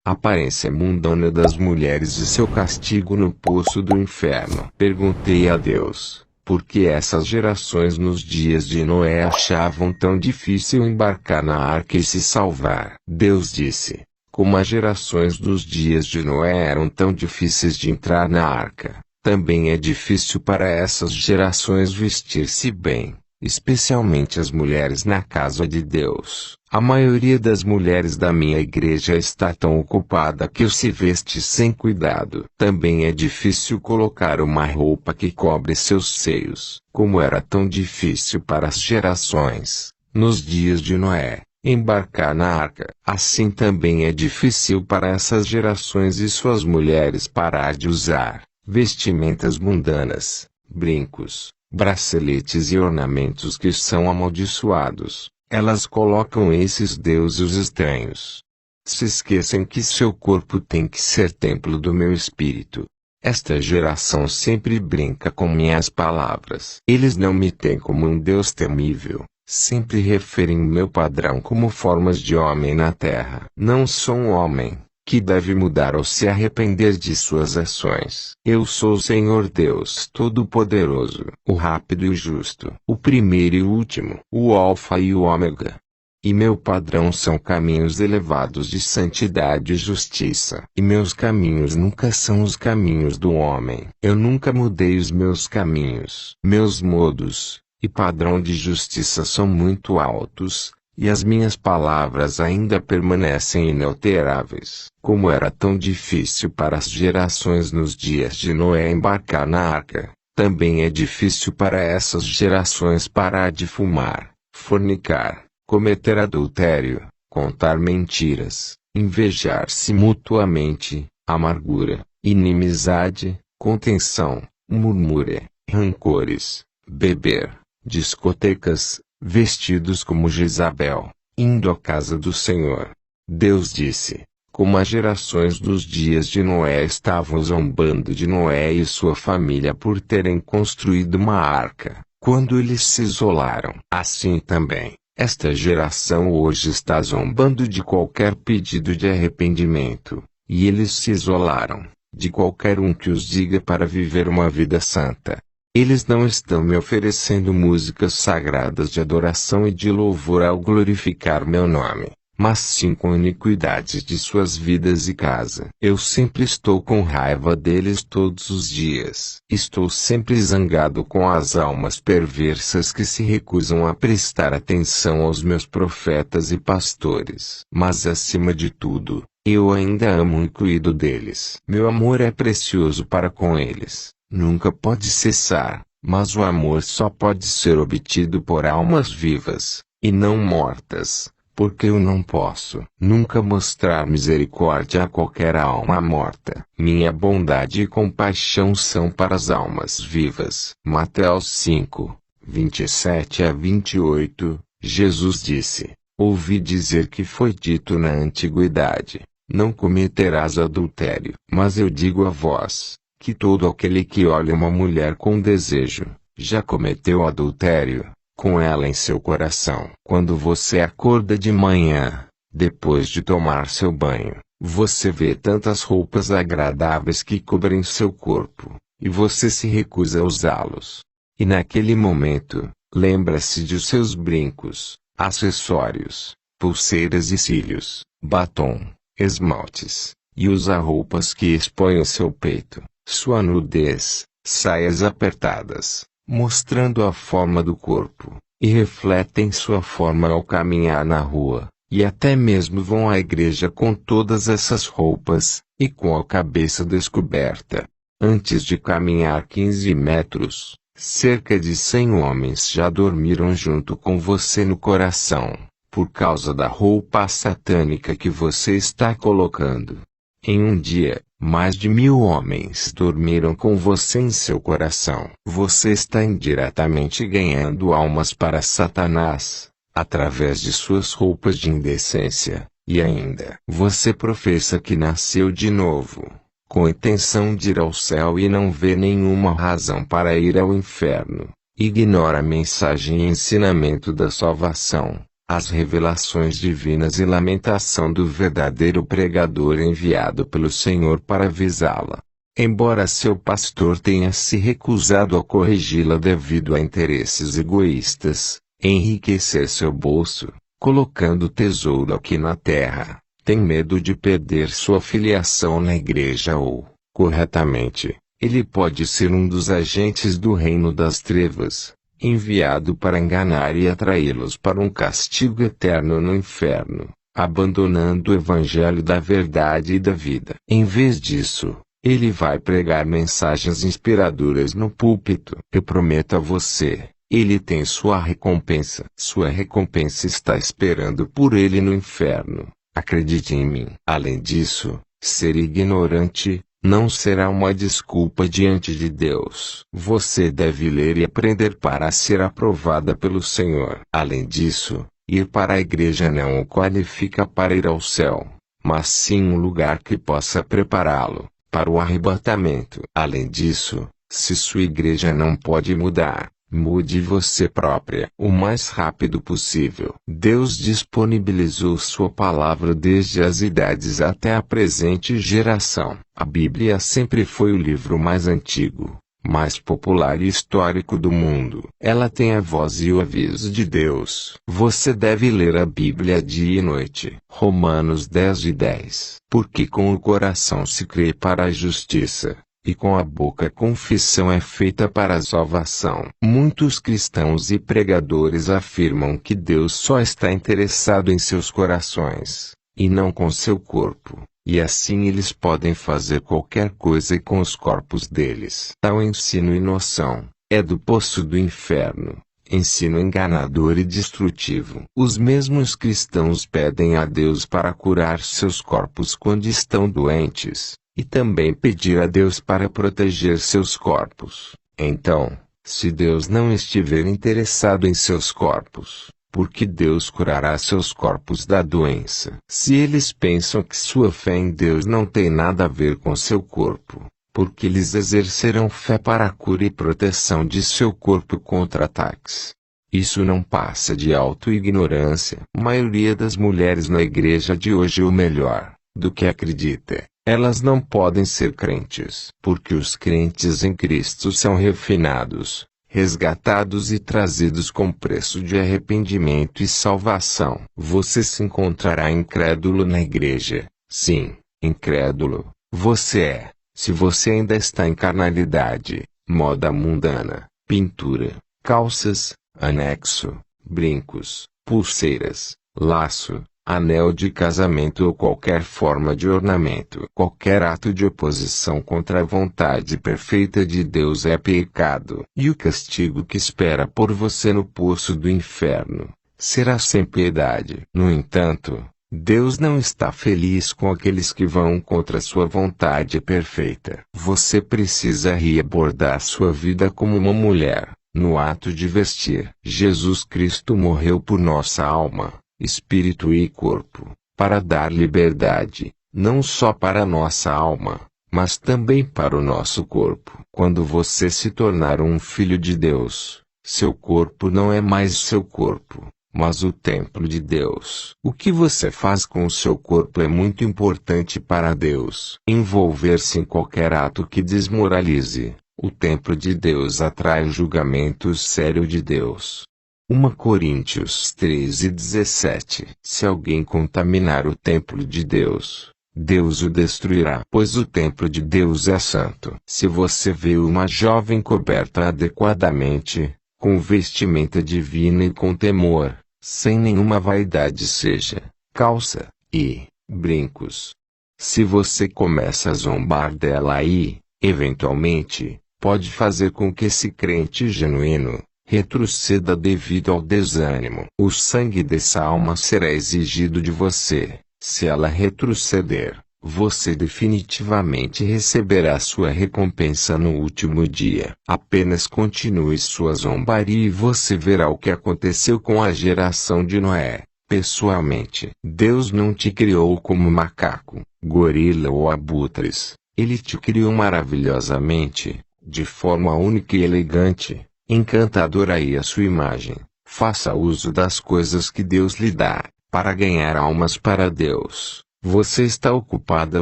aparência mundana das mulheres e seu castigo no poço do inferno. Perguntei a Deus, por que essas gerações nos dias de Noé achavam tão difícil embarcar na arca e se salvar? Deus disse, como as gerações dos dias de Noé eram tão difíceis de entrar na arca, também é difícil para essas gerações vestir-se bem, especialmente as mulheres na casa de Deus. A maioria das mulheres da minha igreja está tão ocupada que se veste sem cuidado. Também é difícil colocar uma roupa que cobre seus seios. Como era tão difícil para as gerações, nos dias de Noé, embarcar na arca. Assim também é difícil para essas gerações e suas mulheres parar de usar vestimentas mundanas, brincos, braceletes e ornamentos que são amaldiçoados. Elas colocam esses deuses estranhos. Se esquecem que seu corpo tem que ser templo do meu espírito. Esta geração sempre brinca com minhas palavras. Eles não me têm como um Deus temível. Sempre referem o meu padrão como formas de homem na terra. Não sou um homem que deve mudar ou se arrepender de suas ações. Eu sou o Senhor Deus Todo-Poderoso, o rápido e o justo, o primeiro e o último, o Alfa e o Ômega. E meu padrão são caminhos elevados de santidade e justiça. E meus caminhos nunca são os caminhos do homem. Eu nunca mudei os meus caminhos. Meus modos e padrão de justiça são muito altos, e as minhas palavras ainda permanecem inalteráveis. Como era tão difícil para as gerações nos dias de Noé embarcar na arca, também é difícil para essas gerações parar de fumar, fornicar, cometer adultério, contar mentiras, invejar-se mutuamente, amargura, inimizade, contenção, murmúria, rancores, beber, discotecas, vestidos como Jezabel, indo à casa do Senhor. Deus disse, como as gerações dos dias de Noé estavam zombando de Noé e sua família por terem construído uma arca, quando eles se isolaram. Assim também, esta geração hoje está zombando de qualquer pedido de arrependimento, e eles se isolaram de qualquer um que os diga para viver uma vida santa. Eles não estão me oferecendo músicas sagradas de adoração e de louvor ao glorificar meu nome, mas sim com iniquidades de suas vidas e casa. Eu sempre estou com raiva deles todos os dias. Estou sempre zangado com as almas perversas que se recusam a prestar atenção aos meus profetas e pastores. Mas acima de tudo, eu ainda amo e cuido deles. Meu amor é precioso para com eles. Nunca pode cessar, mas o amor só pode ser obtido por almas vivas, e não mortas, porque eu não posso nunca mostrar misericórdia a qualquer alma morta. Minha bondade e compaixão são para as almas vivas. Mateus 5, 27 a 28, Jesus disse, ouvi dizer que foi dito na antiguidade, não cometerás adultério. Mas eu digo a vós, que todo aquele que olha uma mulher com desejo, já cometeu adultério com ela em seu coração. Quando você acorda de manhã, depois de tomar seu banho, você vê tantas roupas agradáveis que cobrem seu corpo, e você se recusa a usá-los. E naquele momento, lembra-se de seus brincos, acessórios, pulseiras e cílios, batom, esmaltes, e usa roupas que expõem o seu peito, sua nudez, saias apertadas, mostrando a forma do corpo, e refletem sua forma ao caminhar na rua, e até mesmo vão à igreja com todas essas roupas, e com a cabeça descoberta. Antes de caminhar 15 metros, cerca de 100 homens já dormiram junto com você no coração, por causa da roupa satânica que você está colocando. Em um dia, mais de 1000 homens dormiram com você em seu coração. Você está indiretamente ganhando almas para Satanás, através de suas roupas de indecência, e ainda, você professa que nasceu de novo, com intenção de ir ao céu e não vê nenhuma razão para ir ao inferno. Ignora a mensagem e ensinamento da salvação. as revelações divinas e lamentação do verdadeiro pregador enviado pelo Senhor para avisá-la. Embora seu pastor tenha se recusado a corrigi-la devido a interesses egoístas, enriquecer seu bolso, colocando tesouro aqui na terra, tem medo de perder sua filiação na igreja ou, corretamente, ele pode ser um dos agentes do reino das trevas, enviado para enganar e atraí-los para um castigo eterno no inferno, abandonando o evangelho da verdade e da vida. Em vez disso, ele vai pregar mensagens inspiradoras no púlpito. Eu prometo a você, ele tem sua recompensa. Sua recompensa está esperando por ele no inferno. Acredite em mim. Além disso, ser ignorante não será uma desculpa diante de Deus. Você deve ler e aprender para ser aprovada pelo Senhor. Além disso, ir para a igreja não o qualifica para ir ao céu, mas sim um lugar que possa prepará-lo para o arrebatamento. Além disso, se sua igreja não pode mudar, mude você própria o mais rápido possível. Deus disponibilizou sua palavra desde as idades até a presente geração. A Bíblia sempre foi o livro mais antigo, mais popular e histórico do mundo. Ela tem a voz e o aviso de Deus. Você deve ler a Bíblia dia e noite. Romanos 10:10. Porque com o coração se crê para a justiça, e com a boca a confissão é feita para a salvação. Muitos cristãos e pregadores afirmam que Deus só está interessado em seus corações, e não com seu corpo. E assim eles podem fazer qualquer coisa com os corpos deles. Tal ensino e noção é do poço do inferno, ensino enganador e destrutivo. Os mesmos cristãos pedem a Deus para curar seus corpos quando estão doentes, e também pedir a Deus para proteger seus corpos. Então, se Deus não estiver interessado em seus corpos, porque Deus curará seus corpos da doença? Se eles pensam que sua fé em Deus não tem nada a ver com seu corpo, porque eles exercerão fé para a cura e proteção de seu corpo contra ataques? Isso não passa de auto-ignorância. A maioria das mulheres na igreja de hoje, ou melhor, do que acredita, elas não podem ser crentes, porque os crentes em Cristo são refinados, resgatados e trazidos com preço de arrependimento e salvação. Você se encontrará incrédulo na igreja. Sim, incrédulo, você é, se você ainda está em carnalidade, moda mundana, pintura, calças, anexo, brincos, pulseiras, laço, anel de casamento ou qualquer forma de ornamento. Qualquer ato de oposição contra a vontade perfeita de Deus é pecado. E o castigo que espera por você no poço do inferno será sem piedade. No entanto, Deus não está feliz com aqueles que vão contra sua vontade perfeita. Você precisa reabordar sua vida como uma mulher, no ato de vestir. Jesus Cristo morreu por nossa alma, espírito e corpo, para dar liberdade, não só para a nossa alma, mas também para o nosso corpo. Quando você se tornar um filho de Deus, seu corpo não é mais seu corpo, mas o templo de Deus. O que você faz com o seu corpo é muito importante para Deus. Envolver-se em qualquer ato que desmoralize o templo de Deus atrai o julgamento sério de Deus. 1 Coríntios 13:17. Se alguém contaminar o templo de Deus, Deus o destruirá, pois o templo de Deus é santo. Se você vê uma jovem coberta adequadamente, com vestimenta divina e com temor, sem nenhuma vaidade, seja calça e brincos, se você começa a zombar dela aí, eventualmente, pode fazer com que esse crente genuíno retroceda devido ao desânimo. O sangue dessa alma será exigido de você. Se ela retroceder, você definitivamente receberá sua recompensa no último dia. Apenas continue sua zombaria e você verá o que aconteceu com a geração de Noé. Pessoalmente, Deus não te criou como macaco, gorila ou abutres. Ele te criou maravilhosamente, de forma única e elegante, encantadora e à sua imagem. Faça uso das coisas que Deus lhe dá, para ganhar almas para Deus. Você está ocupada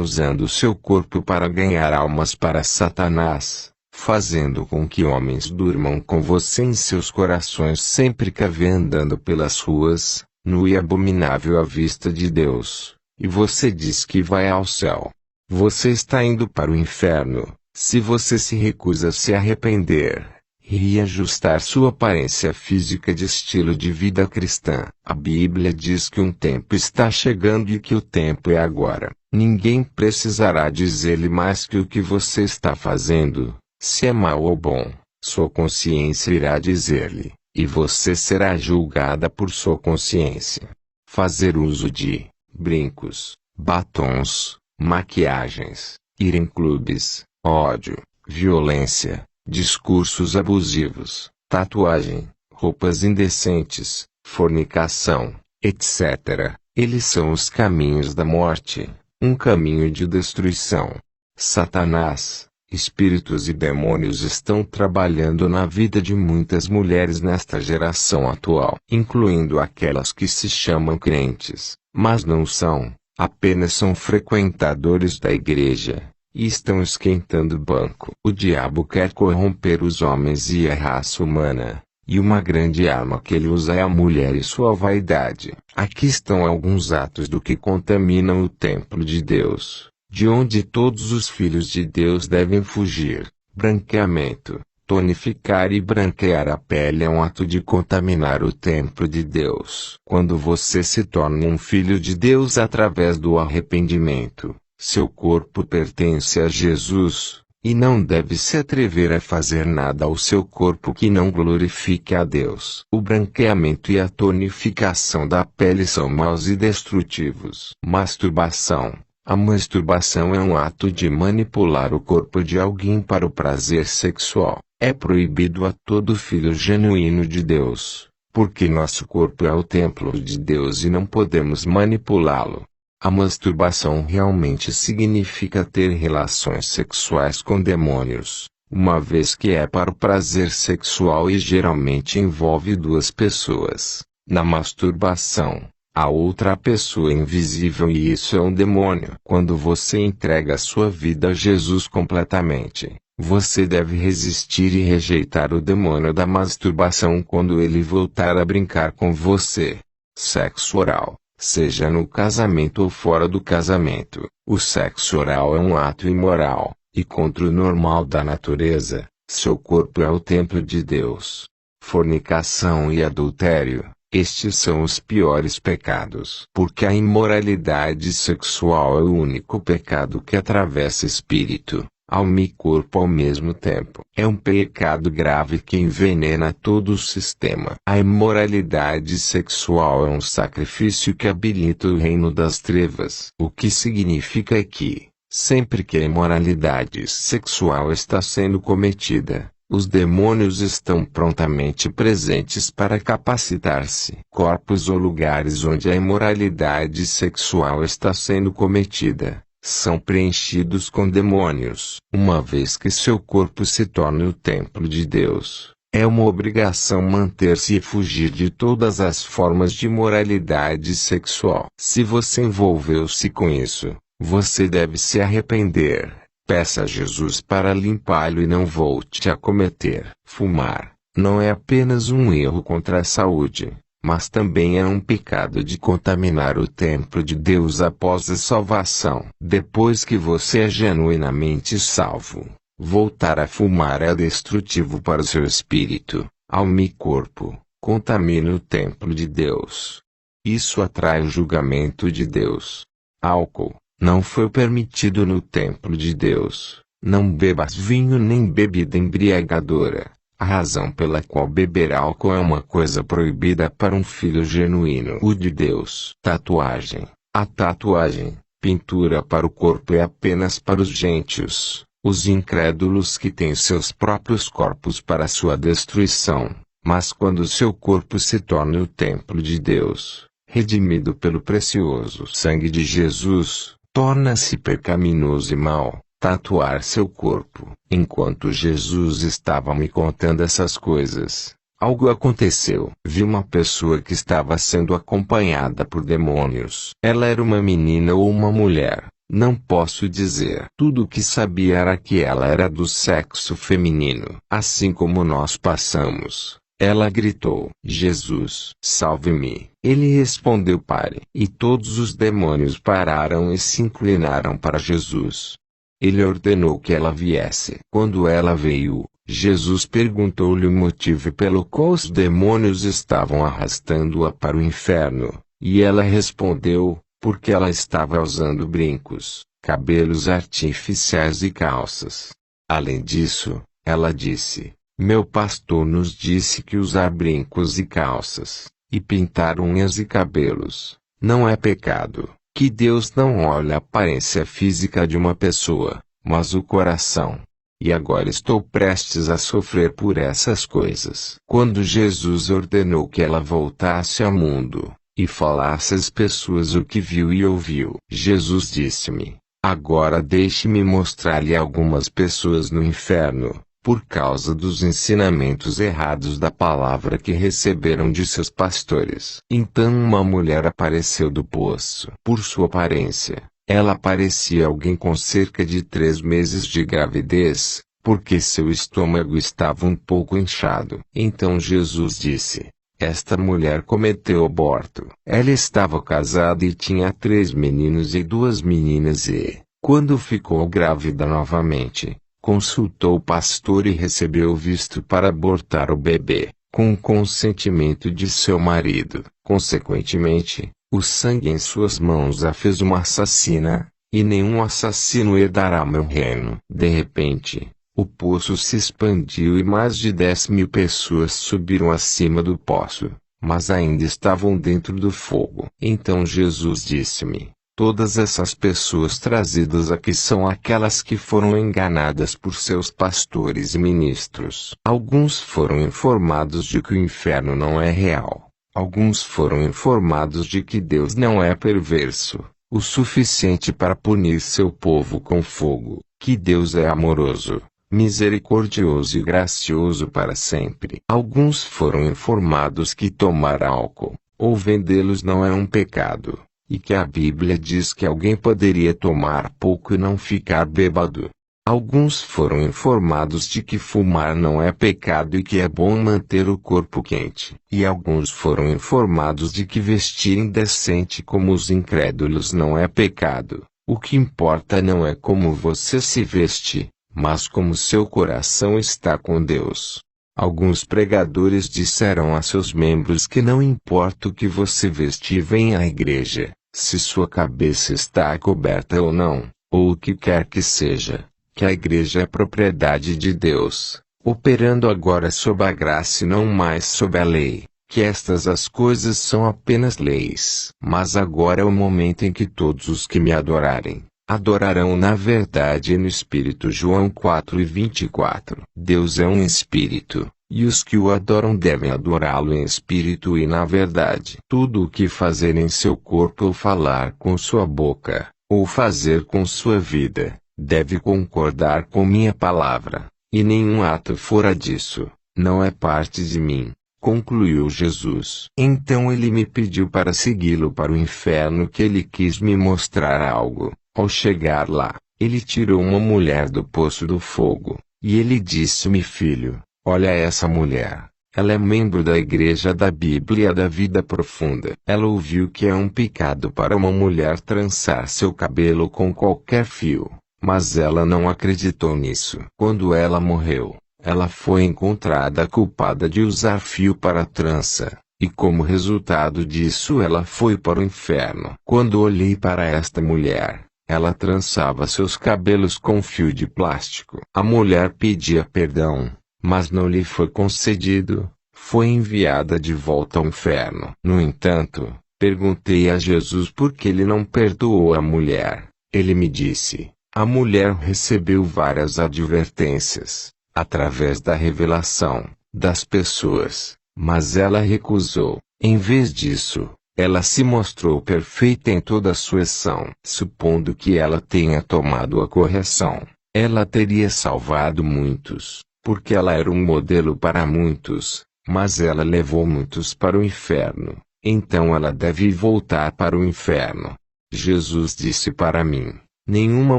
usando seu corpo para ganhar almas para Satanás, fazendo com que homens durmam com você em seus corações sempre que a vê andando pelas ruas, nu e abominável à vista de Deus, e você diz que vai ao céu. Você está indo para o inferno, se você se recusa a se arrepender e reajustar sua aparência física de estilo de vida cristã. A Bíblia diz que um tempo está chegando e que o tempo é agora. Ninguém precisará dizer-lhe mais que o que você está fazendo, se é mal ou bom, sua consciência irá dizer-lhe, e você será julgada por sua consciência. Fazer uso de brincos, batons, maquiagens, ir em clubes, ódio, violência, discursos abusivos, tatuagem, roupas indecentes, fornicação, etc. Eles são os caminhos da morte, um caminho de destruição. Satanás, espíritos e demônios estão trabalhando na vida de muitas mulheres nesta geração atual, incluindo aquelas que se chamam crentes, mas não são, apenas são frequentadores da igreja. E estão esquentando o banco. O diabo quer corromper os homens e a raça humana, e uma grande arma que ele usa é a mulher e sua vaidade. Aqui estão alguns atos do que contaminam o templo de Deus, de onde todos os filhos de Deus devem fugir. Branqueamento. Tonificar e branquear a pele é um ato de contaminar o templo de Deus. Quando você se torna um filho de Deus através do arrependimento, seu corpo pertence a Jesus, e não deve se atrever a fazer nada ao seu corpo que não glorifique a Deus. O branqueamento e a tonificação da pele são maus e destrutivos. Masturbação. A masturbação é um ato de manipular o corpo de alguém para o prazer sexual. É proibido a todo filho genuíno de Deus, porque nosso corpo é o templo de Deus e não podemos manipulá-lo. A masturbação realmente significa ter relações sexuais com demônios, uma vez que é para o prazer sexual e geralmente envolve duas pessoas. Na masturbação, a outra pessoa é invisível e isso é um demônio. Quando você entrega sua vida a Jesus completamente, você deve resistir e rejeitar o demônio da masturbação quando ele voltar a brincar com você. Sexo oral. Seja no casamento ou fora do casamento, o sexo oral é um ato imoral, e contra o normal da natureza. Seu corpo é o templo de Deus. Fornicação e adultério, estes são os piores pecados. Porque a imoralidade sexual é o único pecado que atravessa espírito, alma e corpo ao mesmo tempo. É um pecado grave que envenena todo o sistema. A imoralidade sexual é um sacrifício que habilita o reino das trevas. O que significa que, sempre que a imoralidade sexual está sendo cometida, os demônios estão prontamente presentes para capacitar-se. Corpos ou lugares onde a imoralidade sexual está sendo cometida são preenchidos com demônios. Uma vez que seu corpo se torne o templo de Deus, é uma obrigação manter-se e fugir de todas as formas de imoralidade sexual. Se você envolveu-se com isso, você deve se arrepender. Peça a Jesus para limpá-lo e não volte a cometer. Fumar não é apenas um erro contra a saúde, mas também é um pecado de contaminar o templo de Deus após a salvação. Depois que você é genuinamente salvo, voltar a fumar é destrutivo para o seu espírito, alma e corpo, contamina o templo de Deus. Isso atrai o julgamento de Deus. Álcool não foi permitido no templo de Deus. Não bebas vinho nem bebida embriagadora. A razão pela qual beber álcool é uma coisa proibida para um filho genuíno de Deus. Tatuagem. A tatuagem, pintura para o corpo é apenas para os gentios, os incrédulos que têm seus próprios corpos para sua destruição. Mas quando seu corpo se torna o templo de Deus, redimido pelo precioso sangue de Jesus, torna-se pecaminoso e mau. Tatuar seu corpo. Enquanto Jesus estava me contando essas coisas, Algo aconteceu. Vi uma pessoa que estava sendo acompanhada por demônios. Ela era uma menina ou uma mulher, não posso dizer. Tudo o que sabia era que ela era do sexo feminino. Assim como nós passamos, ela gritou: Jesus, salve-me. Ele respondeu: pare. E todos os demônios pararam e se inclinaram para Jesus. Ele ordenou que ela viesse. Quando ela veio, Jesus perguntou-lhe o motivo pelo qual os demônios estavam arrastando-a para o inferno, e ela respondeu: porque ela estava usando brincos, cabelos artificiais e calças. Além disso, ela disse: meu pastor nos disse que usar brincos e calças, e pintar unhas e cabelos, não é pecado, que Deus não olha a aparência física de uma pessoa, mas o coração. E agora estou prestes a sofrer por essas coisas. Quando Jesus ordenou que ela voltasse ao mundo, e falasse às pessoas o que viu e ouviu, Jesus disse-me: agora deixe-me mostrar-lhe algumas pessoas no inferno, por causa dos ensinamentos errados da palavra que receberam de seus pastores. Então uma mulher apareceu do poço. Por sua aparência, ela parecia alguém com cerca de 3 meses de gravidez, porque seu estômago estava um pouco inchado. Então Jesus disse: esta mulher cometeu aborto. Ela estava casada e tinha 3 meninos e 2 meninas e, quando ficou grávida novamente, consultou o pastor e recebeu o visto para abortar o bebê, com o consentimento de seu marido. Consequentemente, o sangue em suas mãos a fez uma assassina, e nenhum assassino herdará meu reino. De repente, o poço se expandiu e mais de 10.000 pessoas subiram acima do poço, mas ainda estavam dentro do fogo. Então Jesus disse-me: todas essas pessoas trazidas aqui são aquelas que foram enganadas por seus pastores e ministros. Alguns foram informados de que o inferno não é real. Alguns foram informados de que Deus não é perverso o suficiente para punir seu povo com fogo, que Deus é amoroso, misericordioso e gracioso para sempre. Alguns foram informados que tomar álcool, ou vendê-los não é um pecado, e que a Bíblia diz que alguém poderia tomar pouco e não ficar bêbado. Alguns foram informados de que fumar não é pecado e que é bom manter o corpo quente. E alguns foram informados de que vestir indecente como os incrédulos não é pecado. O que importa não é como você se veste, mas como seu coração está com Deus. Alguns pregadores disseram a seus membros que não importa o que você vestir, venha à igreja, se sua cabeça está coberta ou não, ou o que quer que seja, que a igreja é propriedade de Deus, operando agora sob a graça e não mais sob a lei, que estas as coisas são apenas leis. Mas agora é o momento em que todos os que me adorarem, adorarão na verdade e no Espírito. João 4:24. Deus é um Espírito, e os que o adoram devem adorá-lo em espírito e na verdade. Tudo o que fazer em seu corpo ou falar com sua boca, ou fazer com sua vida, deve concordar com minha palavra, e nenhum ato fora disso, não é parte de mim, concluiu Jesus. Então ele me pediu para segui-lo para o inferno, que ele quis me mostrar algo. Ao chegar lá, ele tirou uma mulher do poço do fogo, e ele disse-me: filho, olha essa mulher. Ela é membro da igreja da Bíblia da vida profunda. Ela ouviu que é um pecado para uma mulher trançar seu cabelo com qualquer fio, mas ela não acreditou nisso. Quando ela morreu, ela foi encontrada culpada de usar fio para trança, e como resultado disso ela foi para o inferno. Quando olhei para esta mulher, ela trançava seus cabelos com fio de plástico. A mulher pedia perdão, mas não lhe foi concedido, foi enviada de volta ao inferno. No entanto, perguntei a Jesus por que ele não perdoou a mulher. Ele me disse: a mulher recebeu várias advertências, através da revelação, das pessoas, mas ela recusou. Em vez disso, ela se mostrou perfeita em toda a sua ação. Supondo que ela tenha tomado a correção, ela teria salvado muitos, porque ela era um modelo para muitos, mas ela levou muitos para o inferno, então ela deve voltar para o inferno. Jesus disse para mim: nenhuma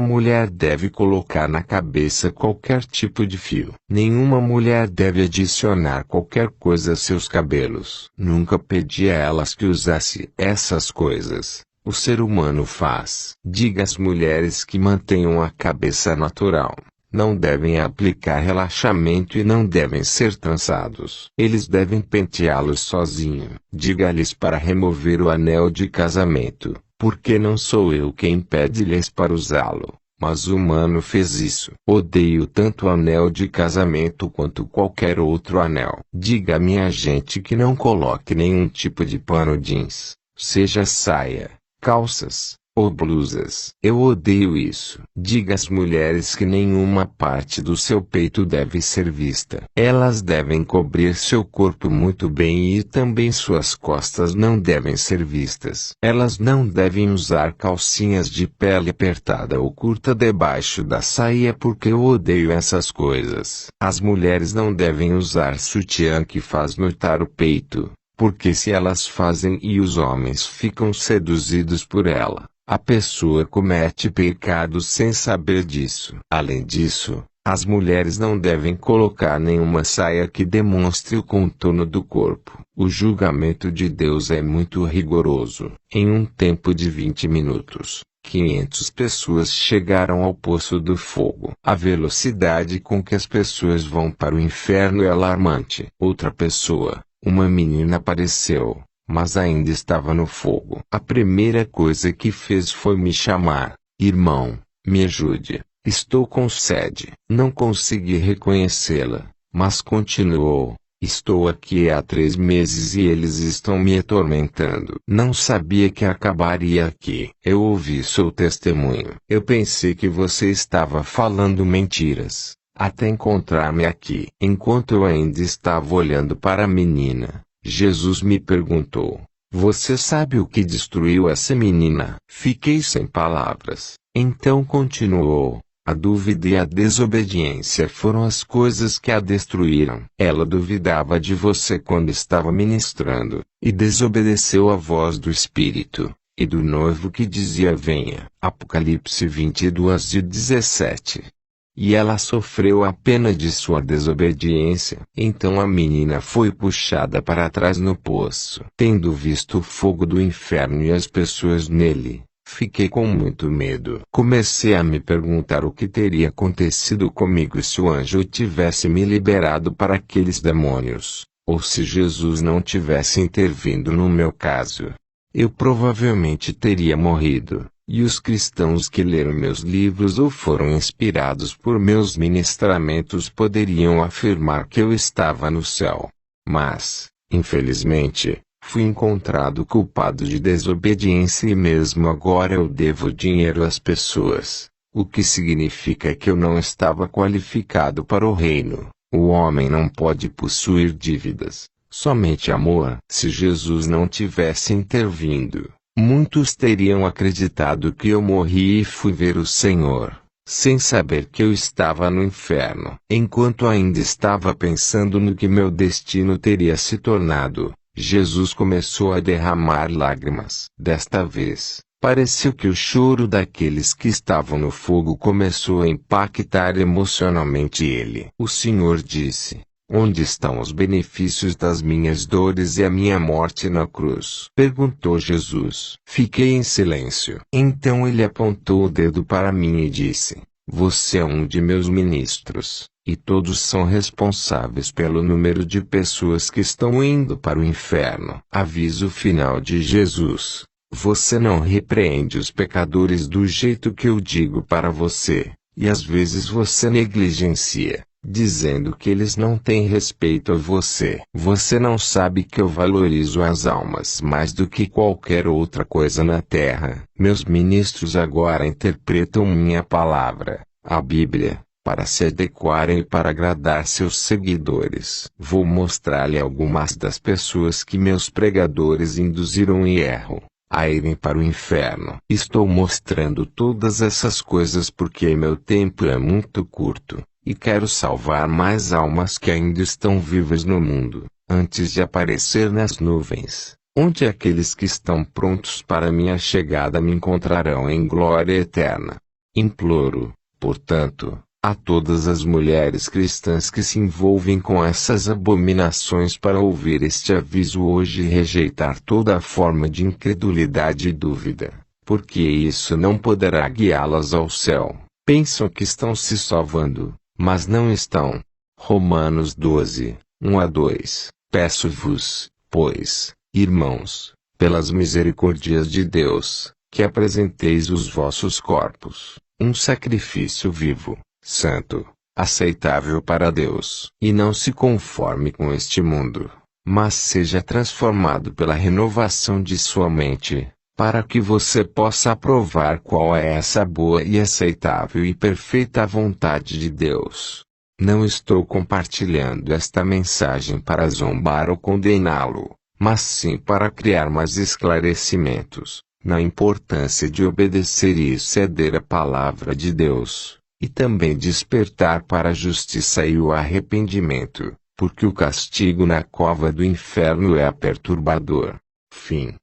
mulher deve colocar na cabeça qualquer tipo de fio. Nenhuma mulher deve adicionar qualquer coisa a seus cabelos. Nunca pedi a elas que usasse essas coisas. O ser humano faz. Diga às mulheres que mantenham a cabeça natural. Não devem aplicar relaxamento e não devem ser trançados. Eles devem penteá-los sozinho. Diga-lhes para remover o anel de casamento, porque não sou eu quem pede-lhes para usá-lo, mas o humano fez isso. Odeio tanto o anel de casamento quanto qualquer outro anel. Diga à minha gente que não coloque nenhum tipo de pano jeans, seja saia, calças ou blusas. Eu odeio isso. Diga às mulheres que nenhuma parte do seu peito deve ser vista. Elas devem cobrir seu corpo muito bem e também suas costas não devem ser vistas. Elas não devem usar calcinhas de pele apertada ou curta debaixo da saia porque eu odeio essas coisas. As mulheres não devem usar sutiã que faz notar o peito, porque se elas fazem e os homens ficam seduzidos por ela, a pessoa comete pecado sem saber disso. Além disso, as mulheres não devem colocar nenhuma saia que demonstre o contorno do corpo. O julgamento de Deus é muito rigoroso. Em um tempo de 20 minutos, 500 pessoas chegaram ao poço do fogo. A velocidade com que as pessoas vão para o inferno é alarmante. Outra pessoa, uma menina, apareceu, mas ainda estava no fogo. A primeira coisa que fez foi me chamar: irmão, me ajude, estou com sede. Não consegui reconhecê-la, mas continuou: estou aqui há 3 meses e eles estão me atormentando. Não sabia que acabaria aqui. Eu ouvi seu testemunho. Eu pensei que você estava falando mentiras, até encontrar-me aqui. Enquanto eu ainda estava olhando para a menina, Jesus me perguntou: você sabe o que destruiu essa menina? Fiquei sem palavras. Então continuou: a dúvida e a desobediência foram as coisas que a destruíram. Ela duvidava de você quando estava ministrando, e desobedeceu à voz do Espírito e do noivo que dizia: venha. Apocalipse 22:17. E ela sofreu a pena de sua desobediência. Então a menina foi puxada para trás no poço. Tendo visto o fogo do inferno e as pessoas nele, fiquei com muito medo. Comecei a me perguntar o que teria acontecido comigo se o anjo tivesse me liberado para aqueles demônios, ou se Jesus não tivesse intervindo no meu caso. Eu provavelmente teria morrido. E os cristãos que leram meus livros ou foram inspirados por meus ministramentos poderiam afirmar que eu estava no céu. Mas, infelizmente, fui encontrado culpado de desobediência e mesmo agora eu devo dinheiro às pessoas, o que significa que eu não estava qualificado para o reino. O homem não pode possuir dívidas, somente amor. Se Jesus não tivesse intervindo, muitos teriam acreditado que eu morri e fui ver o Senhor, sem saber que eu estava no inferno. Enquanto ainda estava pensando no que meu destino teria se tornado, Jesus começou a derramar lágrimas. Desta vez, pareceu que o choro daqueles que estavam no fogo começou a impactar emocionalmente ele. O Senhor disse: onde estão os benefícios das minhas dores e a minha morte na cruz? Perguntou Jesus. Fiquei em silêncio. Então ele apontou o dedo para mim e disse: você é um de meus ministros, e todos são responsáveis pelo número de pessoas que estão indo para o inferno. Aviso final de Jesus: você não repreende os pecadores do jeito que eu digo para você, e às vezes você negligencia, dizendo que eles não têm respeito a você. Você não sabe que eu valorizo as almas mais do que qualquer outra coisa na terra. Meus ministros agora interpretam minha palavra, a Bíblia, para se adequarem e para agradar seus seguidores. Vou mostrar-lhe algumas das pessoas que meus pregadores induziram em erro a irem para o inferno. Estou mostrando todas essas coisas porque meu tempo é muito curto, e quero salvar mais almas que ainda estão vivas no mundo. antes de aparecer nas nuvens, onde aqueles que estão prontos para minha chegada me encontrarão em glória eterna. Imploro, portanto, a todas as mulheres cristãs que se envolvem com essas abominações para ouvir este aviso hoje e rejeitar toda forma de incredulidade e dúvida, porque isso não poderá guiá-las ao céu. Pensam que estão se salvando, mas não estão. Romanos 12, 1-2. Peço-vos, pois, irmãos, pelas misericórdias de Deus, que apresenteis os vossos corpos, um sacrifício vivo, santo, aceitável para Deus. E não se conforme com este mundo, mas seja transformado pela renovação de sua mente, para que você possa aprovar qual é essa boa e aceitável e perfeita vontade de Deus. Não estou compartilhando esta mensagem para zombar ou condená-lo, mas sim para criar mais esclarecimentos, na importância de obedecer e ceder à palavra de Deus, e também despertar para a justiça e o arrependimento, porque o castigo na cova do inferno é perturbador. Fim.